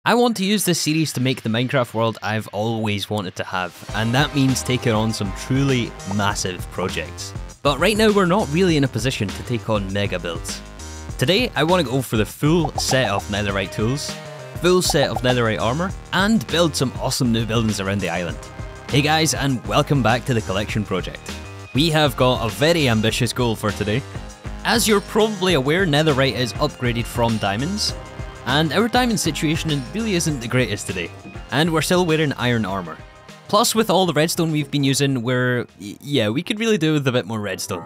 I want to use this series to make the Minecraft world I've always wanted to have, and that means taking on some truly massive projects. But right now we're not really in a position to take on mega builds. Today I want to go for the full set of netherite tools, full set of netherite armor, and build some awesome new buildings around the island. Hey guys, and welcome back to the Collection Project. We have got a very ambitious goal for today. As you're probably aware, netherite is upgraded from diamonds, and our diamond situation really isn't the greatest today, and we're still wearing iron armor. Plus, with all the redstone we've been using, we could really do with a bit more redstone.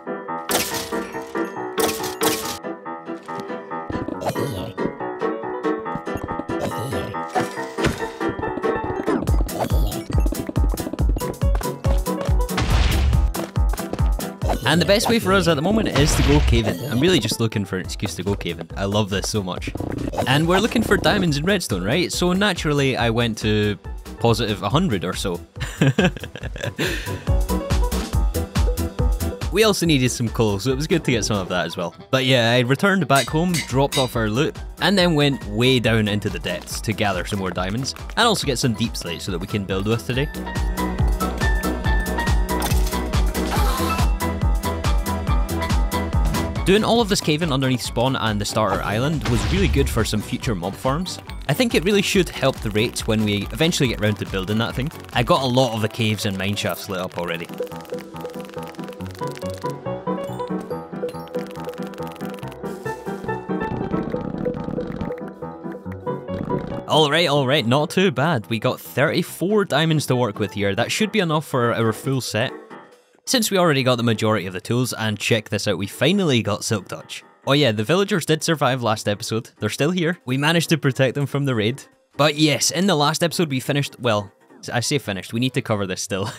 And the best way for us at the moment is to go caving. I'm really just looking for an excuse to go caving. I love this so much. And we're looking for diamonds and redstone, right? So naturally I went to positive 100 or so. We also needed some coal, so it was good to get some of that as well. But yeah, I returned back home, dropped off our loot, and then went way down into the depths to gather some more diamonds, and also get some deep slate so that we can build with today. Doing all of this caving underneath spawn and the starter island was really good for some future mob farms. I think it really should help the rates when we eventually get round to building that thing. I got a lot of the caves and mine shafts lit up already. Alright, not too bad. We got 34 diamonds to work with here. That should be enough for our full set. Since we already got the majority of the tools, and check this out, we finally got Silk Touch. Oh yeah, the villagers did survive last episode. They're still here. We managed to protect them from the raid. But yes, in the last episode we finished, well, I say finished, we need to cover this still.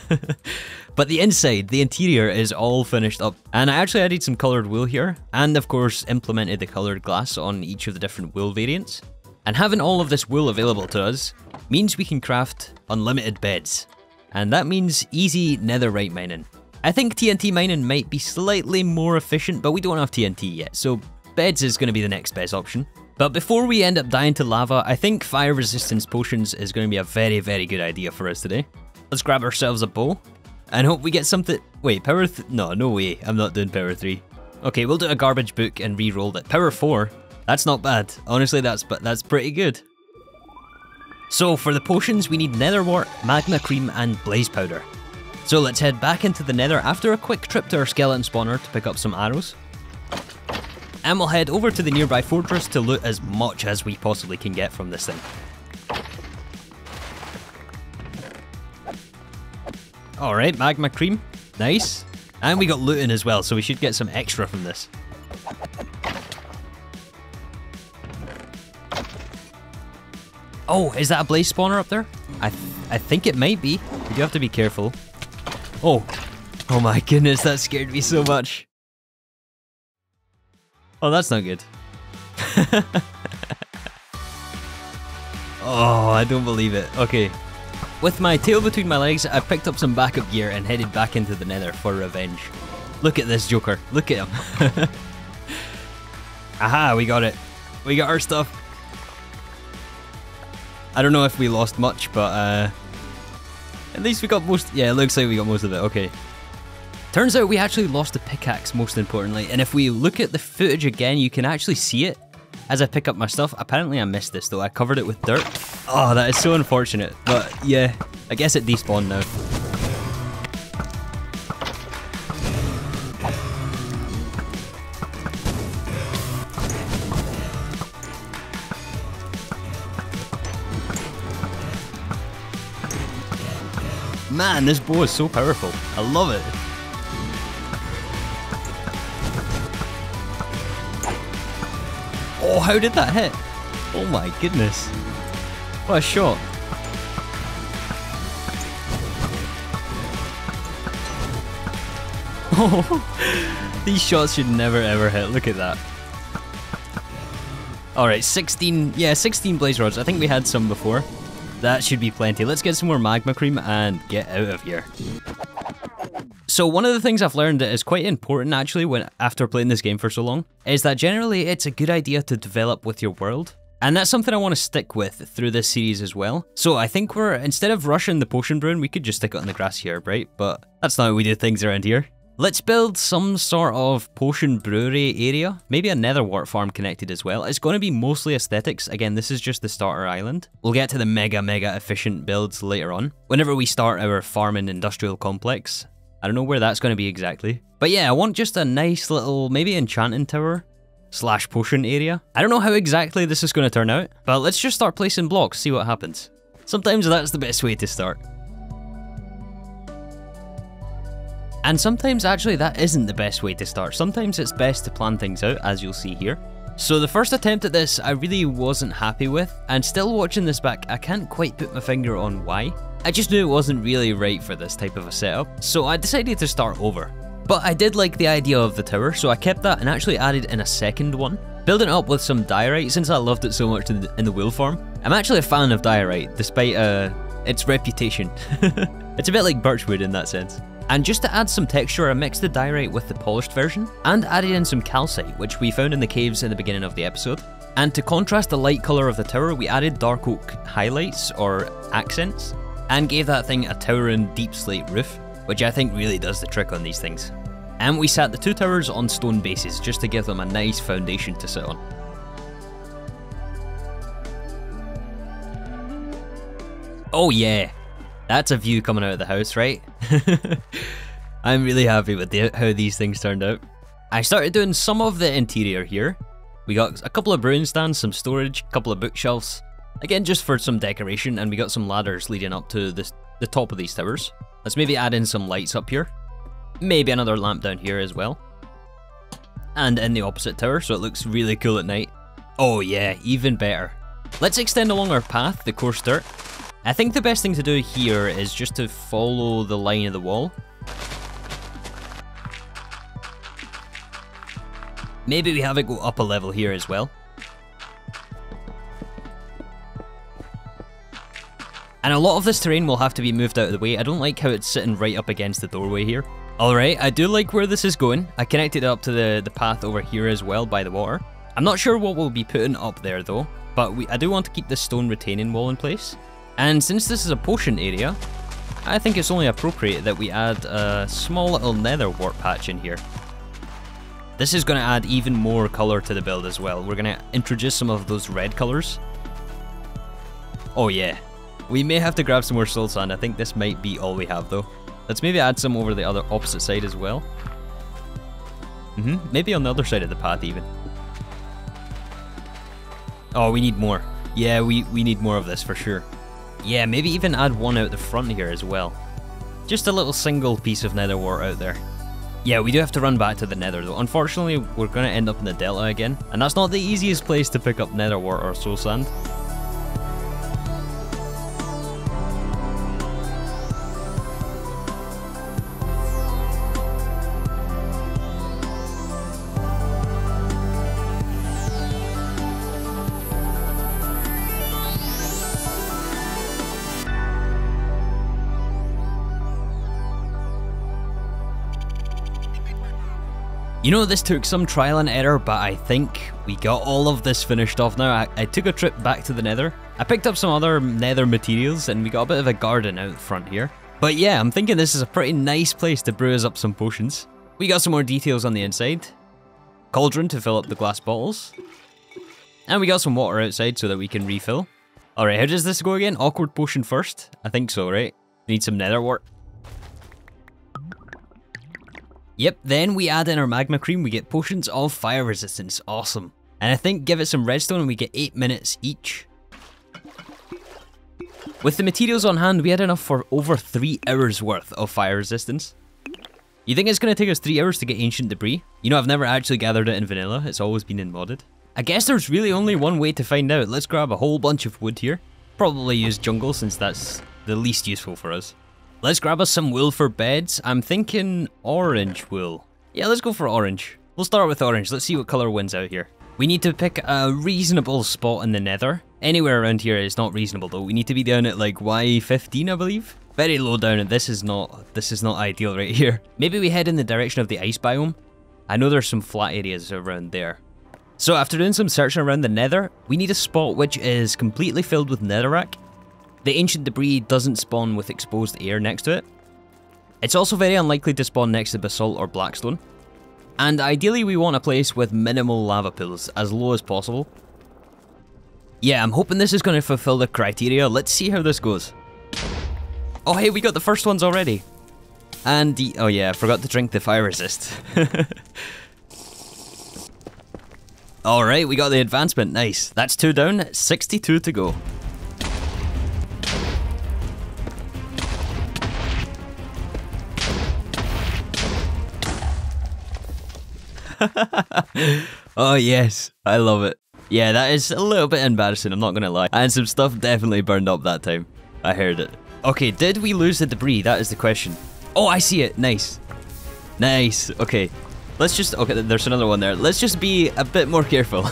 But the inside, the interior is all finished up. And I actually added some coloured wool here, and of course implemented the coloured glass on each of the different wool variants. And having all of this wool available to us means we can craft unlimited beds. And that means easy netherite mining. I think TNT mining might be slightly more efficient, but we don't have TNT yet, so beds is going to be the next best option. But before we end up dying to lava, I think fire resistance potions is going to be a very, very good idea for us today. Let's grab ourselves a bow, and hope we get something... Wait, power... No way, I'm not doing power 3. Okay, we'll do a garbage book and re-roll that. Power 4? That's not bad. Honestly, that's pretty good. So, for the potions, we need nether wart, magma cream, and blaze powder. So let's head back into the nether after a quick trip to our skeleton spawner to pick up some arrows. And we'll head over to the nearby fortress to loot as much as we possibly can get from this thing. Alright, magma cream. Nice. And we got looting as well, so we should get some extra from this. Oh, is that a blaze spawner up there? I think it might be. You do have to be careful. Oh my goodness, that scared me so much. Oh, that's not good. Oh, I don't believe it. Okay. With my tail between my legs, I picked up some backup gear and headed back into the nether for revenge. Look at this joker. Look at him. Aha, we got it. We got our stuff. I don't know if we lost much, but at least we got most... Yeah, it looks like we got most of it. Okay. Turns out we actually lost the pickaxe, most importantly. And if we look at the footage again, you can actually see it as I pick up my stuff. Apparently I missed this though. I covered it with dirt. Oh, that is so unfortunate. But yeah, I guess it despawned now. Man, this bow is so powerful. I love it. Oh, how did that hit? Oh my goodness. What a shot. Oh, these shots should never ever hit. Look at that. Alright, 16 blaze rods. I think we had some before. That should be plenty. Let's get some more magma cream and get out of here. So one of the things I've learned that is quite important actually after playing this game for so long is that generally it's a good idea to develop with your world. And that's something I want to stick with through this series as well. So I think instead of rushing the potion brewing, we could just stick it on the grass here, right? But that's not how we do things around here. Let's build some sort of potion brewery area. Maybe a nether wart farm connected as well. It's going to be mostly aesthetics. Again, this is just the starter island. We'll get to the mega efficient builds later on. Whenever we start our farming industrial complex. I don't know where that's going to be exactly. But yeah, I want just a nice little, maybe enchanting tower / potion area. I don't know how exactly this is going to turn out, but let's just start placing blocks, see what happens. Sometimes that's the best way to start. And sometimes actually that isn't the best way to start. Sometimes it's best to plan things out, as you'll see here. So the first attempt at this I really wasn't happy with, and still watching this back I can't quite put my finger on why. I just knew it wasn't really right for this type of a setup, so I decided to start over. But I did like the idea of the tower, so I kept that and actually added in a second one. Building it up with some diorite since I loved it so much in the wool farm. I'm actually a fan of diorite, despite its reputation. It's a bit like birchwood in that sense. And just to add some texture, I mixed the diorite with the polished version, and added in some calcite, which we found in the caves in the beginning of the episode. And to contrast the light colour of the tower, we added dark oak highlights, or accents, and gave that thing a towering deep slate roof, which I think really does the trick on these things. And we sat the two towers on stone bases, just to give them a nice foundation to sit on. Oh yeah! That's a view coming out of the house, right? I'm really happy with how these things turned out. I started doing some of the interior here. We got a couple of brewing stands, some storage, a couple of bookshelves. Again, just for some decoration, and we got some ladders leading up to the top of these towers. Let's maybe add in some lights up here. Maybe another lamp down here as well. And in the opposite tower, so it looks really cool at night. Oh yeah, even better. Let's extend along our path, the coarse dirt. I think the best thing to do here is just to follow the line of the wall. Maybe we have it go up a level here as well. And a lot of this terrain will have to be moved out of the way. I don't like how it's sitting right up against the doorway here. Alright, I do like where this is going. I connected it up to the path over here as well by the water. I'm not sure what we'll be putting up there though, but I do want to keep this stone retaining wall in place. And since this is a potion area, I think it's only appropriate that we add a small little nether wart patch in here. This is going to add even more colour to the build as well. We're going to introduce some of those red colours. Oh yeah. We may have to grab some more soul sand. I think this might be all we have though. Let's maybe add some over the other opposite side as well. Maybe on the other side of the path even. Oh, we need more. Yeah, we need more of this for sure. Yeah, maybe even add one out the front here as well. Just a little single piece of nether wart out there. Yeah, we do have to run back to the nether though. Unfortunately, we're going to end up in the delta again. And that's not the easiest place to pick up nether wart or soul sand. You know, this took some trial and error, but I think we got all of this finished off now. I took a trip back to the nether. I picked up some other nether materials and we got a bit of a garden out front here. But yeah, I'm thinking this is a pretty nice place to brew us up some potions. We got some more details on the inside. Cauldron to fill up the glass bottles. And we got some water outside so that we can refill. Alright, how does this go again? Awkward potion first? I think so, right? Need some nether wart. Yep, then we add in our magma cream, we get potions of fire resistance. Awesome. And I think give it some redstone and we get 8 minutes each. With the materials on hand, we had enough for over 3 hours worth of fire resistance. You think it's going to take us 3 hours to get ancient debris? You know, I've never actually gathered it in vanilla, it's always been in modded. I guess there's really only one way to find out. Let's grab a whole bunch of wood here. Probably use jungle since that's the least useful for us. Let's grab us some wool for beds. I'm thinking orange wool. Yeah, let's go for orange. We'll start with orange. Let's see what colour wins out here. We need to pick a reasonable spot in the nether. Anywhere around here is not reasonable though. We need to be down at like Y15, I believe. Very low down, and this is not ideal right here. Maybe we head in the direction of the ice biome. I know there's some flat areas around there. So after doing some searching around the nether, we need a spot which is completely filled with netherrack. The ancient debris doesn't spawn with exposed air next to it. It's also very unlikely to spawn next to basalt or blackstone. And ideally we want a place with minimal lava pools, as low as possible. Yeah, I'm hoping this is going to fulfill the criteria. Let's see how this goes. Oh hey, we got the first ones already. And oh yeah, I forgot to drink the fire resist. Alright, we got the advancement, nice. That's 2 down, 62 to go. Oh yes, I love it. Yeah, that is a little bit embarrassing, I'm not gonna lie. And some stuff definitely burned up that time. I heard it. Okay, did we lose the debris? That is the question. Oh, I see it, nice. Nice, okay. Let's just, okay, there's another one there. Let's just be a bit more careful.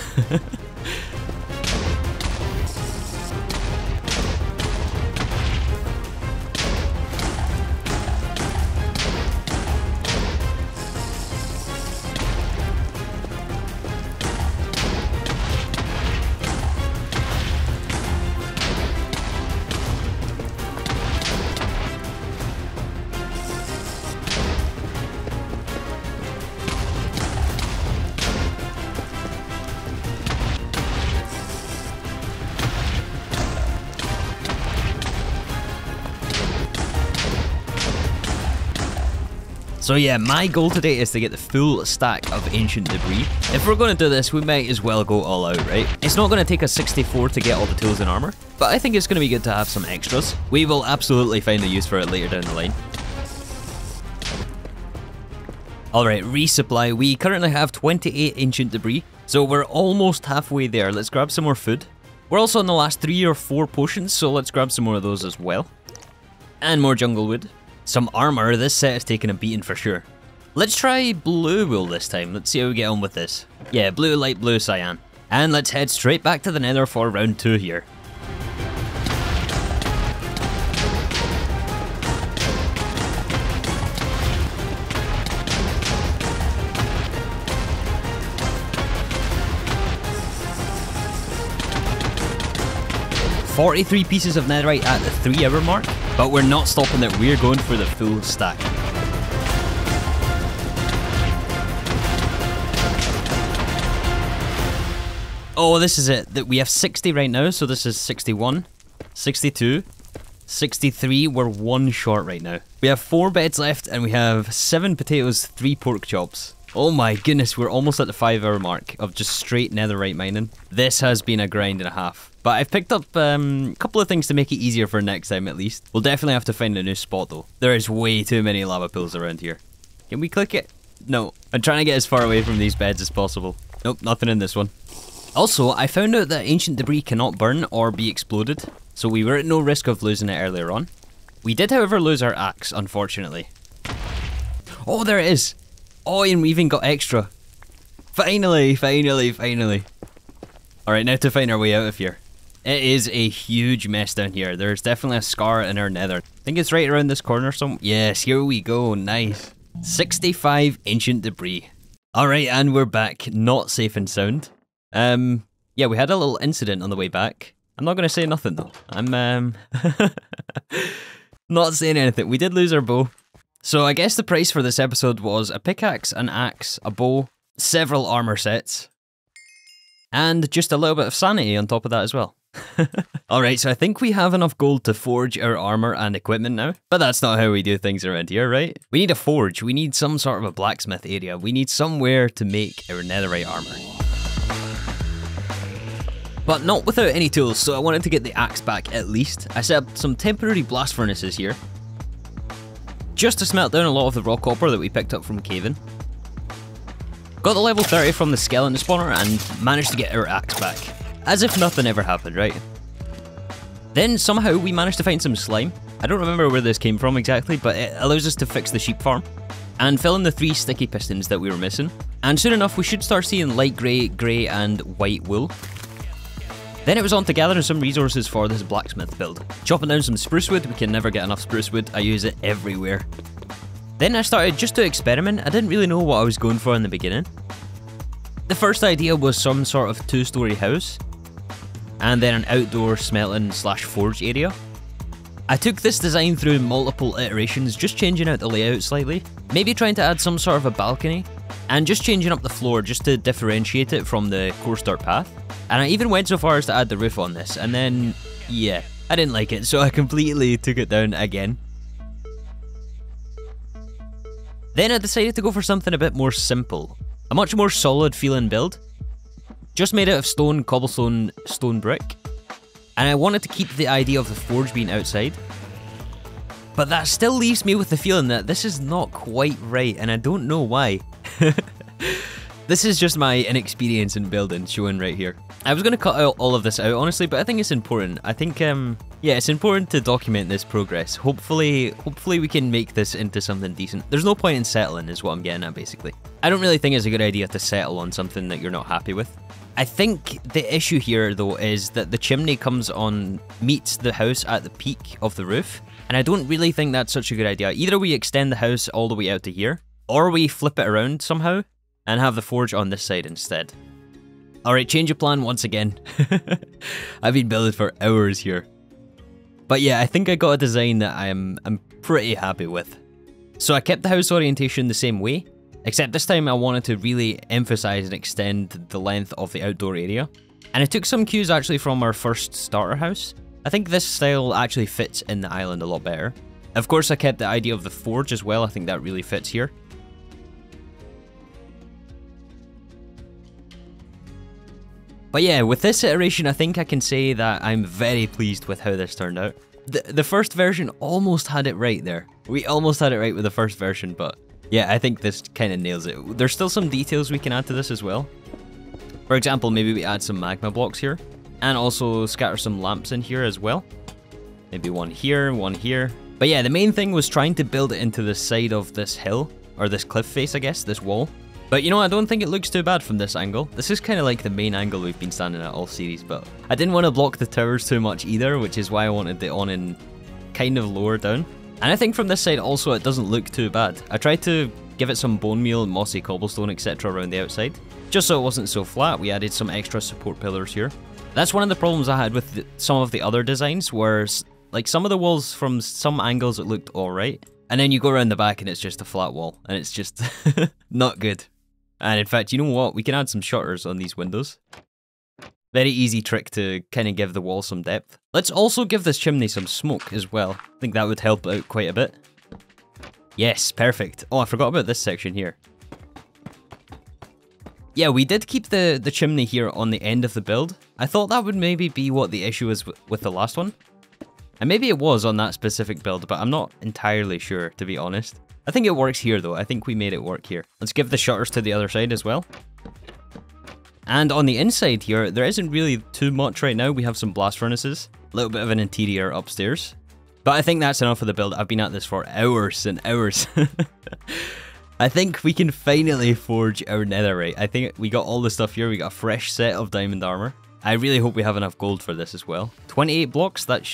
'So yeah, my goal today is to get the full stack of ancient debris. If we're going to do this, we might as well go all out, right? It's not going to take us 64 to get all the tools and armor, but I think it's going to be good to have some extras. We will absolutely find a use for it later down the line. Alright, resupply. We currently have 28 ancient debris, so we're almost halfway there. Let's grab some more food. We're also on the last 3 or 4 potions, so let's grab some more of those as well. And more jungle wood. Some armor. This set is taking a beating for sure. Let's try blue wool this time. Let's see how we get on with this. Yeah, blue, light blue, cyan. And let's head straight back to the nether for round 2 here. $43 pieces of netherite at the 3-hour mark, but we're not stopping it, we're going for the full stack. Oh, this is it. We have 60 right now, so this is 61, 62, 63, we're 1 short right now. We have 4 beds left, and we have 7 potatoes, 3 pork chops. Oh my goodness, we're almost at the 5-hour mark of just straight netherite mining. This has been a grind and a half. But I've picked up a couple of things to make it easier for next time at least. We'll definitely have to find a new spot though. There is way too many lava pools around here. Can we click it? No. I'm trying to get as far away from these beds as possible. Nope, nothing in this one. Also, I found out that ancient debris cannot burn or be exploded, so we were at no risk of losing it earlier on. We did, however, lose our axe, unfortunately. Oh, there it is! Oh, and we even got extra. Finally, finally, finally. Alright, now to find our way out of here. It is a huge mess down here. There's definitely a scar in our nether. I think it's right around this corner somewhere. Yes, here we go. Nice. 65 ancient debris. Alright, and we're back. Not safe and sound. Yeah, we had a little incident on the way back. I'm not going to say nothing though. I'm not saying anything. We did lose our bow. So I guess the price for this episode was a pickaxe, an axe, a bow, several armor sets, and just a little bit of sanity on top of that as well. Alright, so I think we have enough gold to forge our armor and equipment now, but that's not how we do things around here, right? We need a forge, we need some sort of a blacksmith area, we need somewhere to make our netherite armor. But not without any tools, so I wanted to get the axe back at least. I set up some temporary blast furnaces here, just to smelt down a lot of the raw copper that we picked up from caving. Got the level 30 from the skeleton spawner and managed to get our axe back. As if nothing ever happened, right? Then somehow we managed to find some slime. I don't remember where this came from exactly, but it allows us to fix the sheep farm and fill in the 3 sticky pistons that we were missing. And soon enough we should start seeing light grey, grey and white wool. Then it was on to gathering some resources for this blacksmith build. Chopping down some spruce wood, we can never get enough spruce wood, I use it everywhere. Then I started just to experiment, I didn't really know what I was going for in the beginning. The first idea was some sort of 2-story house, and then an outdoor smelting / forge area. I took this design through multiple iterations, just changing out the layout slightly, maybe trying to add some sort of a balcony, and just changing up the floor just to differentiate it from the coarse dirt path. And I even went so far as to add the roof on this, and then, yeah, I didn't like it, so I completely took it down again. Then I decided to go for something a bit more simple. A much more solid feeling build. Just made out of stone, cobblestone, stone brick. And I wanted to keep the idea of the forge being outside. But that still leaves me with the feeling that this is not quite right, and I don't know why. This is just my inexperience in building showing right here. I was going to cut out all of this out, honestly, but I think it's important. I think, yeah, it's important to document this progress. Hopefully we can make this into something decent. There's no point in settling, is what I'm getting at, basically. I don't really think it's a good idea to settle on something that you're not happy with. I think the issue here, though, is that the chimney meets the house at the peak of the roof, and I don't really think that's such a good idea. Either we extend the house all the way out to here, or we flip it around somehow, and have the forge on this side instead. Alright, change of plan once again. I've been building for hours here. But yeah, I think I got a design that I'm pretty happy with. So I kept the house orientation the same way, except this time I wanted to really emphasize and extend the length of the outdoor area. And I took some cues actually from our first starter house. I think this style actually fits in the island a lot better. Of course, I kept the idea of the forge as well. I think that really fits here. But yeah, with this iteration, I think I can say that I'm very pleased with how this turned out. The first version almost had it right there. We almost had it right with the first version, but yeah, I think this kind of nails it. There's still some details we can add to this as well. For example, maybe we add some magma blocks here, and also scatter some lamps in here as well. Maybe one here, one here. But yeah, the main thing was trying to build it into the side of this hill, or this cliff face, I guess, this wall. But you know, I don't think it looks too bad from this angle. This is kind of like the main angle we've been standing at all series, but I didn't want to block the towers too much either, which is why I wanted it on in kind of lower down. And I think from this side also it doesn't look too bad. I tried to give it some bone meal, mossy cobblestone, etc. around the outside, just so it wasn't so flat. We added some extra support pillars here. That's one of the problems I had with some of the other designs, where like some of the walls from some angles it looked alright, and then you go around the back and it's just a flat wall, and it's just not good. And in fact, you know what? We can add some shutters on these windows. Very easy trick to kind of give the wall some depth. Let's also give this chimney some smoke as well. I think that would help out quite a bit. Yes, perfect. Oh, I forgot about this section here. Yeah, we did keep the chimney here on the end of the build. I thought that would maybe be what the issue is with the last one. And maybe it was on that specific build, but I'm not entirely sure, to be honest. I think it works here though. I think we made it work here. Let's give the shutters to the other side as well. And on the inside here, there isn't really too much right now. We have some blast furnaces, a little bit of an interior upstairs. But I think that's enough for the build. I've been at this for hours and hours. I think we can finally forge our netherite. I think we got all the stuff here. We got a fresh set of diamond armor. I really hope we have enough gold for this as well. 28 blocks, that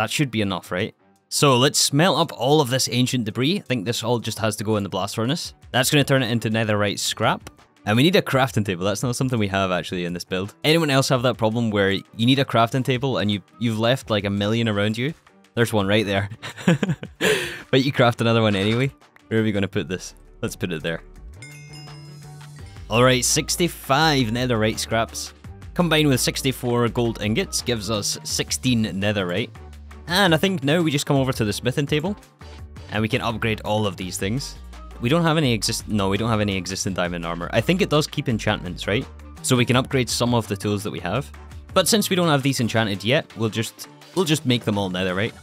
should be enough, right? So let's smelt up all of this ancient debris. I think this all just has to go in the blast furnace. That's going to turn it into netherite scrap. And we need a crafting table. That's not something we have actually in this build. Anyone else have that problem where you need a crafting table and you've left like a million around you? There's one right there. But you craft another one anyway. Where are we going to put this? Let's put it there. Alright, 65 netherite scraps. Combined with 64 gold ingots gives us 16 netherite. And I think now we just come over to the smithing table and we can upgrade all of these things. We don't have any we don't have any existing diamond armor. I think it does keep enchantments, right? So we can upgrade some of the tools that we have. But since we don't have these enchanted yet, we'll just make them all netherite.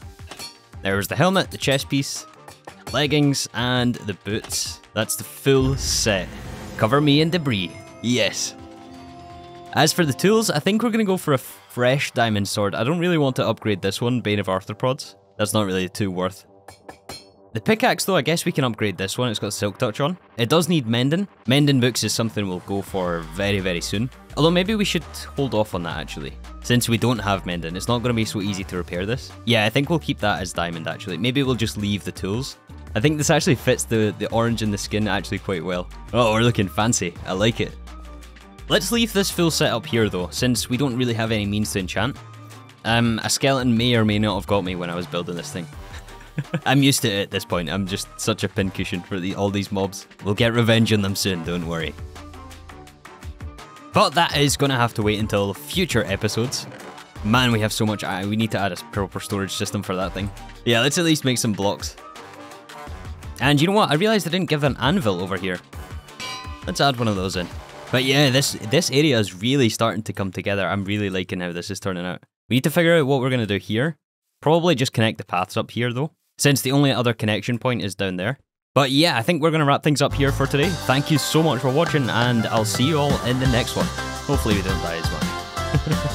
There's the helmet, the chest piece, leggings, and the boots. That's the full set. Cover me in debris. Yes. As for the tools, I think we're going to go for a fresh diamond sword. I don't really want to upgrade this one, Bane of Arthropods. That's not really too worth. The pickaxe though, I guess we can upgrade this one. It's got Silk Touch on. It does need mending. Mending books is something we'll go for very, very soon. Although maybe we should hold off on that actually. Since we don't have mending, it's not going to be so easy to repair this. Yeah, I think we'll keep that as diamond actually. Maybe we'll just leave the tools. I think this actually fits the orange in the skin actually quite well. Oh, we're looking fancy. I like it. Let's leave this full setup here though, since we don't really have any means to enchant. A skeleton may or may not have got me when I was building this thing. I'm used to it at this point. I'm just such a pincushion for all these mobs. We'll get revenge on them soon, don't worry. But that is going to have to wait until future episodes. Man, we have so much. We need to add a proper storage system for that thing. Yeah, let's at least make some blocks. And you know what? I realized I didn't give an anvil over here. Let's add one of those in. But yeah, this area is really starting to come together. I'm really liking how this is turning out. We need to figure out what we're going to do here. Probably just connect the paths up here though, since the only other connection point is down there. But yeah, I think we're going to wrap things up here for today. Thank you so much for watching, and I'll see you all in the next one. Hopefully we don't die as well.